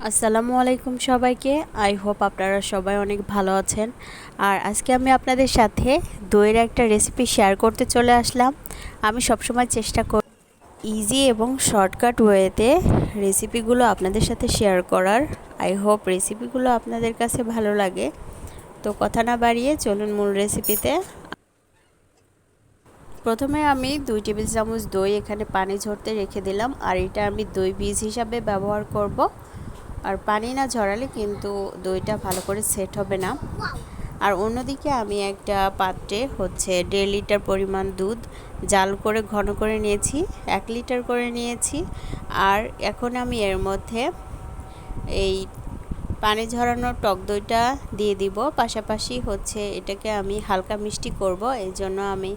আসসালামু আলাইকুম সবাইকে। আই হোপ আপনারা সবাই অনেক ভালো আছেন। আর আজকে আমি আপনাদের সাথে দইয়ের একটা রেসিপি শেয়ার করতে চলে আসলাম। আমি সবসময় চেষ্টা করি ইজি এবং শর্টকাট ওয়েতে রেসিপিগুলো আপনাদের সাথে শেয়ার করার। আই হোপ রেসিপিগুলো আপনাদের কাছে ভালো লাগে। তো কথা না বাড়িয়ে চলুন মূল রেসিপিতে। প্রথমে আমি 2 টেবিল চামচ দই এখানে পানি ঝরতে রেখে দিলাম। আর এটা আমি দই বীজ হিসাবে ব্যবহার করব। আর পানি না ঝরালে কিন্তু দইটা ভালো করে সেট হবে না। আর অন্যদিকে আমি একটা পাত্রে 1.5 লিটার পরিমাণ দুধ জাল করে ঘন করে নিয়েছি, 1 লিটার করে নিয়েছি। আর এখন আমি এর মধ্যে এই পানি ঝরানো টক দইটা দিয়ে দিব। পাশাপাশি এটাকে আমি হালকা মিষ্টি করব, এই জন্য আমি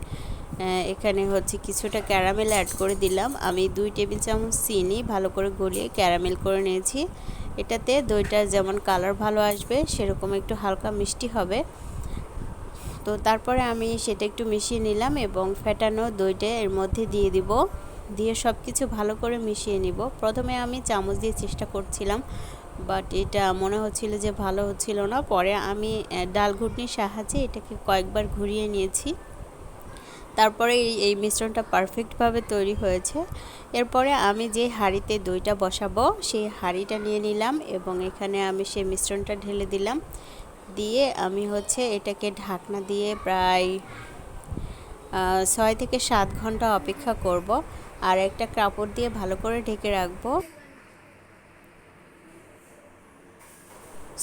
এখানে কিছুটা ক্যারামেল অ্যাড করে দিলাম। আমি 2 টেবিল চামচ চিনি ভালো করে গলিয়ে ক্যারামেল করে নিয়েছি। এটাতে দইটা যেমন কালার ভালো আসবে সেরকম একটু হালকা মিষ্টি হবে। তো তারপরে আমি সেটা একটু মিশিয়ে নিলাম এবং ফেটানো দইটা এর মধ্যে দিয়ে দিব। দিয়ে সব কিছু ভালো করে মিশিয়ে নিব। প্রথমে আমি চামচ দিয়ে চেষ্টা করছিলাম, বাট এটা মনে হচ্ছিল যে ভালো হচ্ছিল না। পরে আমি ডাল ঘুটনির সাহায্যে এটাকে কয়েকবার ঘুরিয়ে নিয়েছি। তারপরে এই মিশ্রণটা পারফেক্টভাবে তৈরি হয়েছে। এরপরে আমি যে হাঁড়িতে দইটা বসাবো সেই হাঁড়িটা নিয়ে নিলাম এবং এখানে আমি সেই মিশ্রণটা ঢেলে দিলাম। দিয়ে আমি এটাকে ঢাকনা দিয়ে প্রায় 6 থেকে 7 ঘন্টা অপেক্ষা করব। আর একটা কাপড় দিয়ে ভালো করে ঢেকে রাখবো।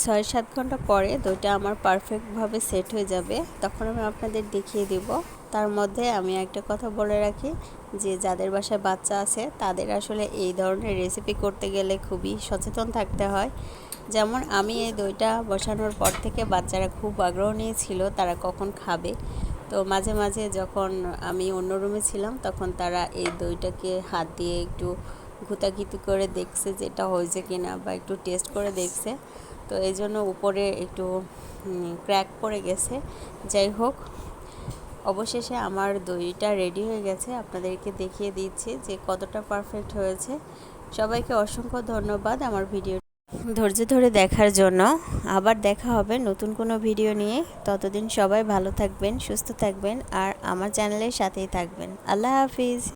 6-7 ঘন্টা পরে দইটা আমার পারফেক্টভাবে সেট হয়ে যাবে, তখন আমি আপনাদের দেখিয়ে দেব। তার মধ্যে আমি একটা কথা বলে রাখি যে যাদের বাসায় বাচ্চা আছে তাদের আসলে এই ধরনের রেসিপি করতে গেলে খুবই সচেতন থাকতে হয়। যেমন আমি এই দইটা বসানোর পর থেকে বাচ্চারা খুব আগ্রহ নিয়েছিল তারা কখন খাবে। তো মাঝে মাঝে যখন আমি অন্য রুমে ছিলাম তখন তারা এই দইটাকে হাত দিয়ে একটু ঘুতাঘুতি করে দেখছে যে এটা হয়েছে কিনা, বা একটু টেস্ট করে দেখছে। তো এই জন্য উপরে একটু ক্র্যাক পড়ে গেছে। যাই হোক, অবশেষে আমার দইটা রেডি হয়ে গেছে। আপনাদেরকে দেখিয়ে দিচ্ছি যে কতটা পারফেক্ট হয়েছে। সবাইকে অসংখ্য ধন্যবাদ আমার ভিডিও ধৈর্য ধরে দেখার জন্য। আবার দেখা হবে নতুন কোনো ভিডিও নিয়ে। ততদিন সবাই ভালো থাকবেন, সুস্থ থাকবেন আর আমার চ্যানেলের সাথেই থাকবেন। আল্লাহ হাফিজ।